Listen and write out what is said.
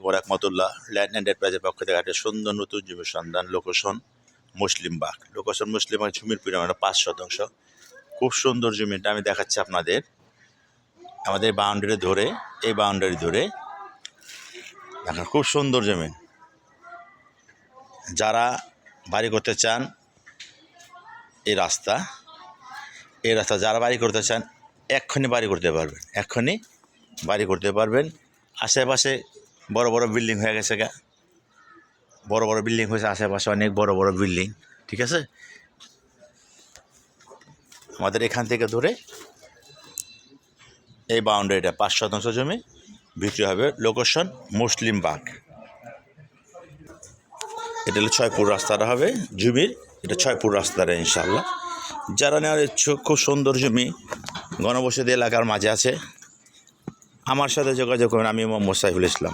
ওরহমতুল্লাহ। ল্যান্ড এন্টারপ্রাইজের পক্ষ থেকে একটা সুন্দর নতুন জমির সন্ধান। লোকেশন মুসলিমবাগ। লোকেশন মুসলিমবাগ, জমির পরিমাণ 5 শতাংশ। খুব সুন্দর জমিটা আমি দেখাচ্ছি আপনাদের। আমাদের বাউন্ডারি ধরে, এই বাউন্ডারি ধরে দেখেন, খুব সুন্দর জমি। যারা বাড়ি করতে চান, এই রাস্তা যারা বাড়ি করতে চান এক্ষুনি বাড়ি করতে পারবেন, এক্ষুনি বাড়ি করতে পারবেন। আশেপাশে বড় বড় বিল্ডিং হয়ে গেছে, বড় বড় বিল্ডিং হয়েছে আশেপাশে, অনেক বড় বড় বিল্ডিং। ঠিক আছে, আমাদের এখান থেকে ধরে এই বাউন্ডারিটা 5 শতাংশ জমি বিক্রি হবে। লোকেশন মুসলিমবাগ। এটা হলো 6 ফুট রাস্তাটা হবে জমির, এটা 6 ফুট রাস্তাটা ইনশাআল্লাহ। যারা নেওয়ার ইচ্ছুক, খুব সুন্দর জমি, ঘনবসতি এলাকার মাঝে আছে, আমার সাথে যোগাযোগ করবেন। আমি মোহাম্মদ সাইফুল ইসলাম।